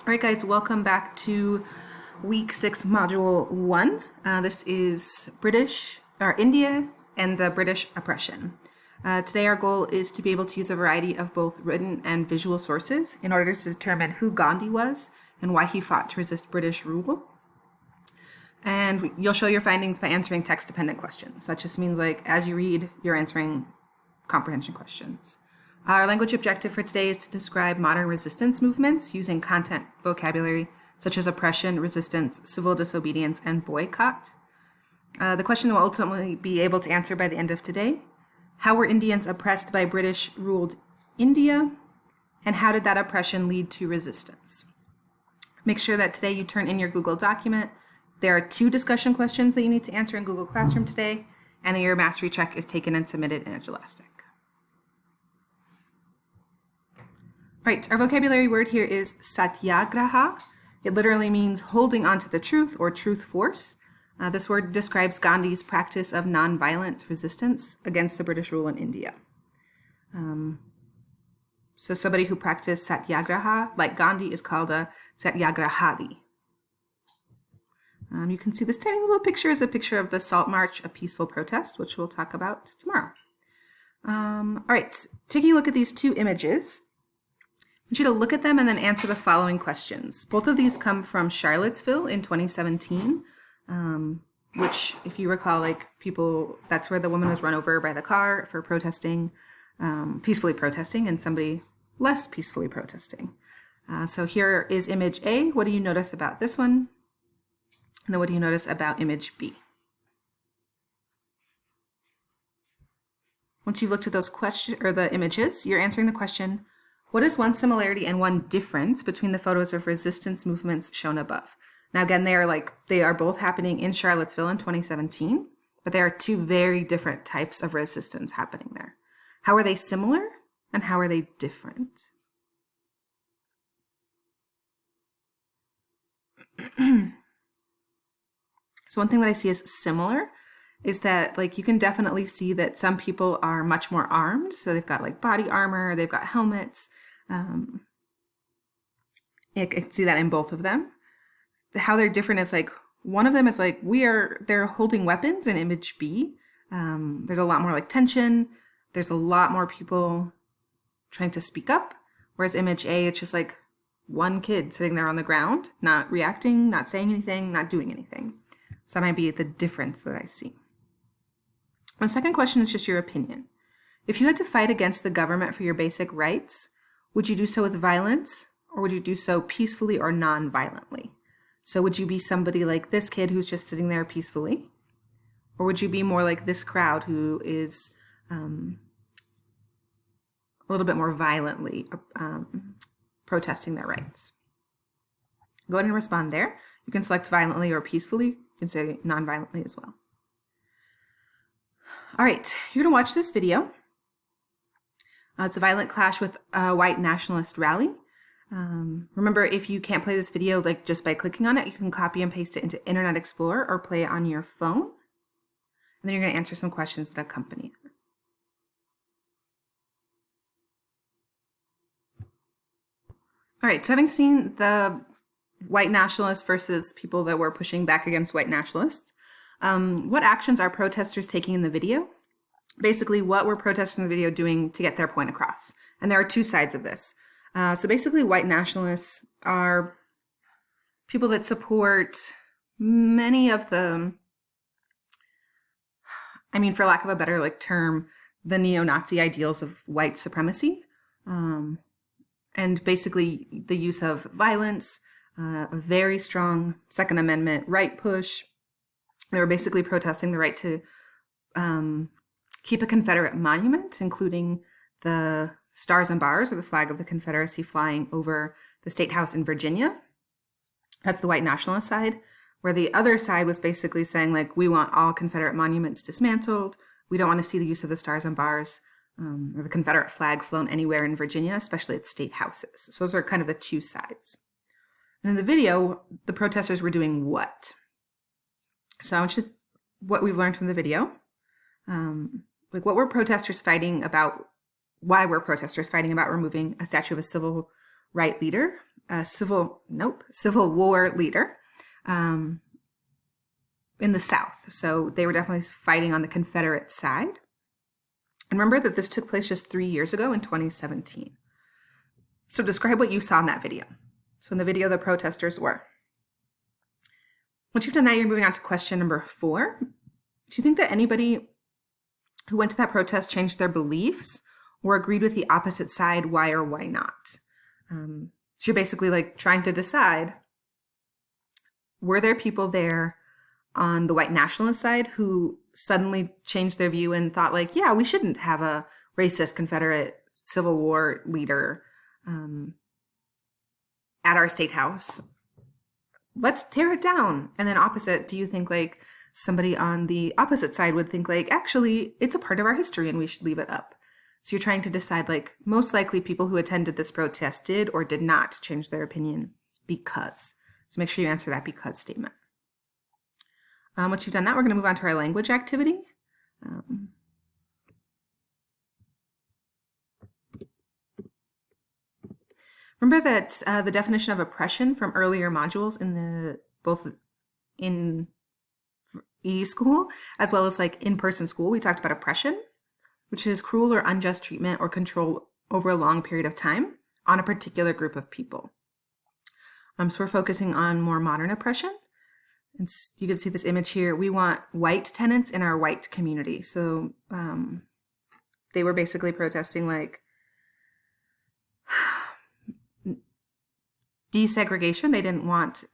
All right, guys, welcome back to week 6, module 1. This is India and the British oppression. Today our goal is to be able to use a variety of both written and visual sources in order to determine who Gandhi was and why he fought to resist British rule. And you'll show your findings by answering text-dependent questions. That just means, like, as you read, you're answering comprehension questions. Our language objective for today is to describe modern resistance movements using content vocabulary such as oppression, resistance, civil disobedience, and boycott. The question we'll ultimately be able to answer by the end of today: how were Indians oppressed by British-ruled India, and how did that oppression lead to resistance? Make sure that today you turn in your Google document. There are 2 discussion questions that you need to answer in Google Classroom today, and then your mastery check is taken and submitted in Scholastic. All right, our vocabulary word here is satyagraha. It literally means holding on to the truth or truth force. This word describes Gandhi's practice of nonviolent resistance against the British rule in India. So somebody who practiced satyagraha, like Gandhi, is called a satyagrahadi. You can see this tiny little picture is a picture of the Salt March, a peaceful protest, which we'll talk about tomorrow. All right, taking a look at these 2 images, I want you to look at them and then answer the following questions. Both of these come from Charlottesville in 2017, which, if you recall, that's where the woman was run over by the car for protesting, peacefully protesting, and somebody less peacefully protesting. So here is image A. What do you notice about this one? And then what do you notice about image B? Once you've looked at those the images, you're answering the question: what is one similarity and one difference between the photos of resistance movements shown above? Now, again, they are both happening in Charlottesville in 2017, but there are 2 very different types of resistance happening there. How are they similar and how are they different? So one thing that I see as similar is that, you can definitely see that some people are much more armed. So they've got body armor, they've got helmets. I can see that in both of them. How they're different is one of them is they're holding weapons in image B. There's a lot more tension. There's a lot more people trying to speak up. Whereas image A, it's just one kid sitting there on the ground, not reacting, not saying anything, not doing anything. So that might be the difference that I see. My second question is just your opinion. If you had to fight against the government for your basic rights, would you do so with violence, or would you do so peacefully or non-violently? So would you be somebody like this kid who's just sitting there peacefully? Or would you be more like this crowd who is a little bit more violently protesting their rights? Go ahead and respond there. You can select violently or peacefully. You can say non-violently as well. All right, you're going to watch this video. It's a violent clash with a white nationalist rally. Remember, if you can't play this video just by clicking on it, you can copy and paste it into Internet Explorer or play it on your phone. And then you're going to answer some questions that accompany it. All right, so having seen the white nationalists versus people that were pushing back against white nationalists, what actions are protesters taking in the video? Basically, what were protesters in the video doing to get their point across? And there are 2 sides of this. So basically, white nationalists are people that support many of the, for lack of a better term, the neo-Nazi ideals of white supremacy. And basically the use of violence, a very strong Second Amendment right push. They were basically protesting the right to keep a Confederate monument, including the Stars and Bars, or the flag of the Confederacy, flying over the State House in Virginia. That's the white nationalist side, where the other side was basically saying, we want all Confederate monuments dismantled. We don't want to see the use of the Stars and Bars or the Confederate flag flown anywhere in Virginia, especially at state houses. So those are kind of the 2 sides. And in the video, the protesters were doing what? So I want you to, what we've learned from the video, what were protesters fighting about? Why were protesters fighting about removing a statue of a civil right leader, a civil war leader in the South. So they were definitely fighting on the Confederate side. And remember that this took place just 3 years ago in 2017. So describe what you saw in that video. So in the video, the protesters were. Once you've done that, you're moving on to question number 4. Do you think that anybody who went to that protest changed their beliefs or agreed with the opposite side, why or why not? So you're basically like trying to decide, were there people there on the white nationalist side who suddenly changed their view and thought like, yeah, we shouldn't have a racist Confederate Civil War leader at our state house. Let's tear it down. And then opposite, do you think like somebody on the opposite side would think like, actually, it's a part of our history and we should leave it up? So you're trying to decide like most likely people who attended this protest did or did not change their opinion because. So make sure you answer that because statement. Once you've done that, we're going to move on to our language activity. Remember that the definition of oppression from earlier modules in both in e-school as well as like in-person school, we talked about oppression, which is cruel or unjust treatment or control over a long period of time on a particular group of people. So we're focusing on more modern oppression. And you can see this image here. We want white tenants in our white community. So they were basically protesting like desegregation. They didn't want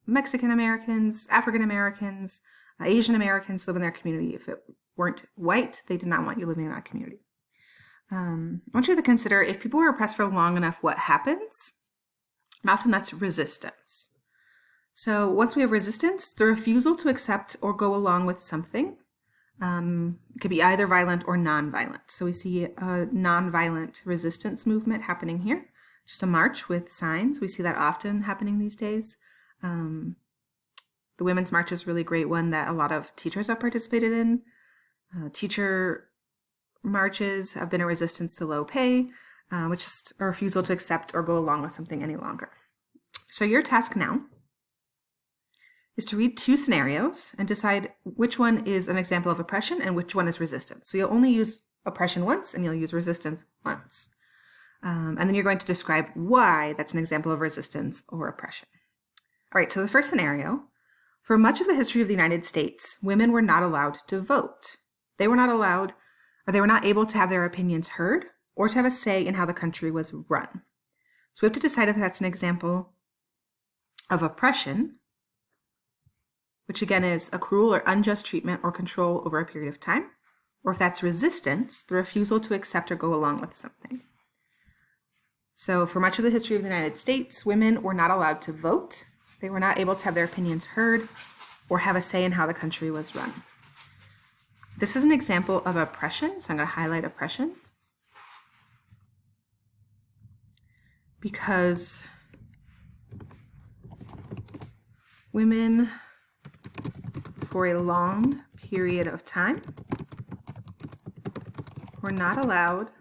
Mexican Americans, African Americans, Asian Americans to live in their community. If it weren't white, they did not want you living in that community. I want you to consider if people were oppressed for long enough, what happens? And often that's resistance. So once we have resistance, the refusal to accept or go along with something. It could be either violent or non-violent. So we see a non-violent resistance movement happening here. Just a march with signs. We see that often happening these days. The Women's March is a really great one that a lot of teachers have participated in. Teacher marches have been a resistance to low pay, which is a refusal to accept or go along with something any longer. So your task now is to read 2 scenarios and decide which one is an example of oppression and which one is resistance. So you'll only use oppression once and you'll use resistance once. And then you're going to describe why that's an example of resistance or oppression. All right, so the first scenario, for much of the history of the United States, women were not allowed to vote. They were not allowed, or they were not able to have their opinions heard or to have a say in how the country was run. So we have to decide if that's an example of oppression, which again is a cruel or unjust treatment or control over a period of time, or if that's resistance, the refusal to accept or go along with something. So for much of the history of the United States, women were not allowed to vote. They were not able to have their opinions heard or have a say in how the country was run. This is an example of oppression, so I'm going to highlight oppression because women for a long period of time were not allowed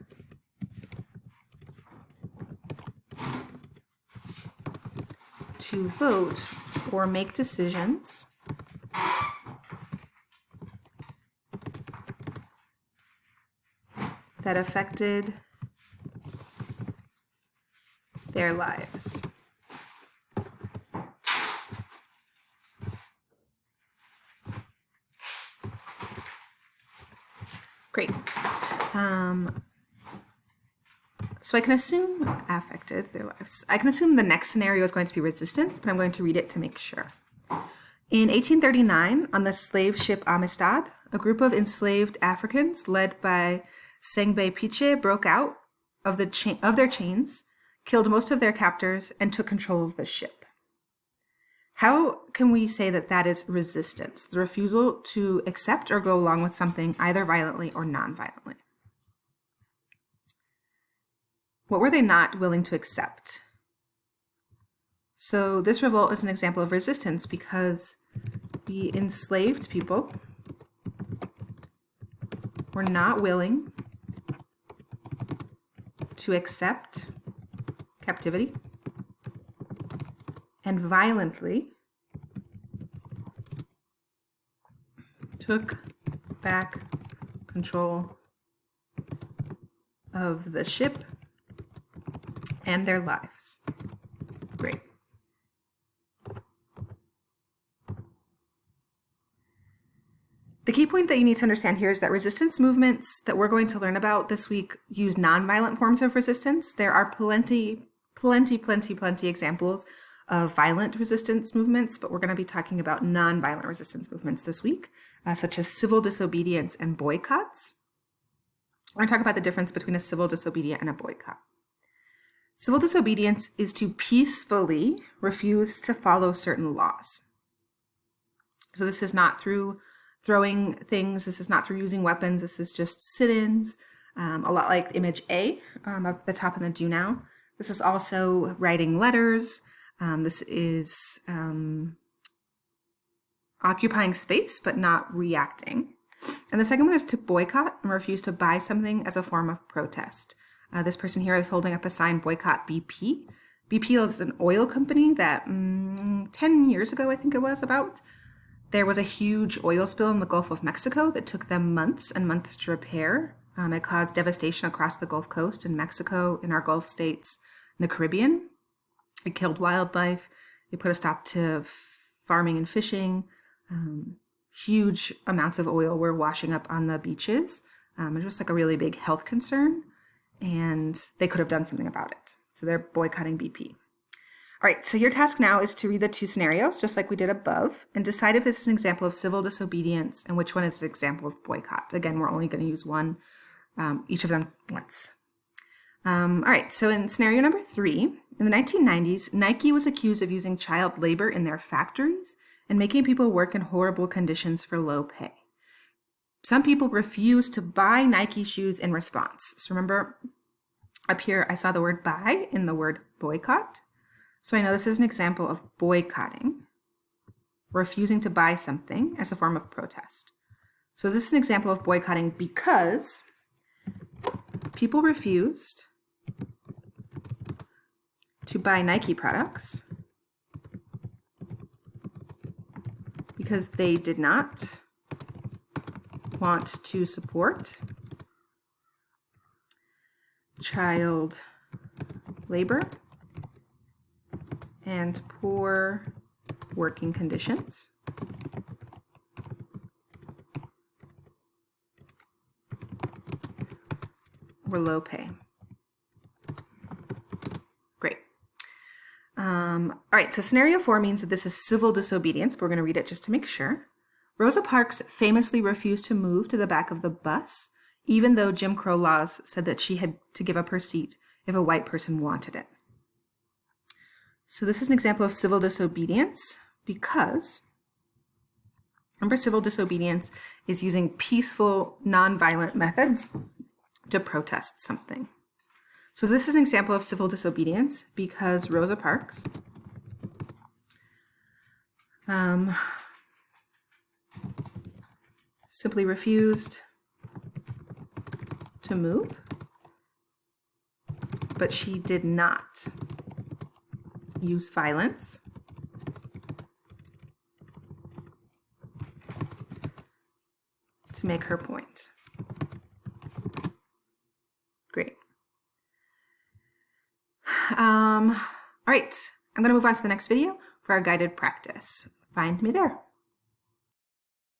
to vote or make decisions that affected their lives. Great. So I can assume affected their lives. I can assume the next scenario is going to be resistance, but I'm going to read it to make sure. In 1839, on the slave ship Amistad, a group of enslaved Africans led by Sengbe Piche broke out of their chains, killed most of their captors, and took control of the ship. How can we say that that is resistance, the refusal to accept or go along with something either violently or non-violently? What were they not willing to accept? So this revolt is an example of resistance because the enslaved people were not willing to accept captivity, and violently took back control of the ship and their lives. Great. The key point that you need to understand here is that resistance movements that we're going to learn about this week use nonviolent forms of resistance. There are plenty examples of violent resistance movements, but we're going to be talking about nonviolent resistance movements this week, such as civil disobedience and boycotts. We're going to talk about the difference between a civil disobedience and a boycott. Civil disobedience is to peacefully refuse to follow certain laws. So this is not through throwing things, this is not through using weapons, this is just sit-ins, a lot like image A up the top in the do now. This is also writing letters. This is occupying space but not reacting. And the second one is to boycott and refuse to buy something as a form of protest. This person here is holding up a sign, boycott BP. BP is an oil company that 10 years ago, I think it was about, there was a huge oil spill in the Gulf of Mexico that took them months and months to repair. It caused devastation across the Gulf Coast in Mexico, in our Gulf states, in the Caribbean. It killed wildlife. It put a stop to farming and fishing. Huge amounts of oil were washing up on the beaches. It was just like a really big health concern, and they could have done something about it. So they're boycotting BP. All right, so your task now is to read the two scenarios, just like we did above, and decide if this is an example of civil disobedience and which one is an example of boycott. Again, we're only going to use one, each of them once. All right, so in scenario number 3, in the 1990s, Nike was accused of using child labor in their factories and making people work in horrible conditions for low pay. Some people refused to buy Nike shoes in response. So remember, up here I saw the word buy in the word boycott. So I know this is an example of boycotting, refusing to buy something as a form of protest. So is this an example of boycotting because people refused to buy Nike products because they did not want to support child labor and poor working conditions. Or low pay. Great. All right, so scenario 4 means that this is civil disobedience, but we're going to read it just to make sure. Rosa Parks famously refused to move to the back of the bus, even though Jim Crow laws said that she had to give up her seat if a white person wanted it. So this is an example of civil disobedience because, remember, civil disobedience is using peaceful, nonviolent methods to protest something. So this is an example of civil disobedience because Rosa Parks simply refused to move, but she did not use violence to make her point. Great. All right, I'm going to move on to the next video for our guided practice. Find me there.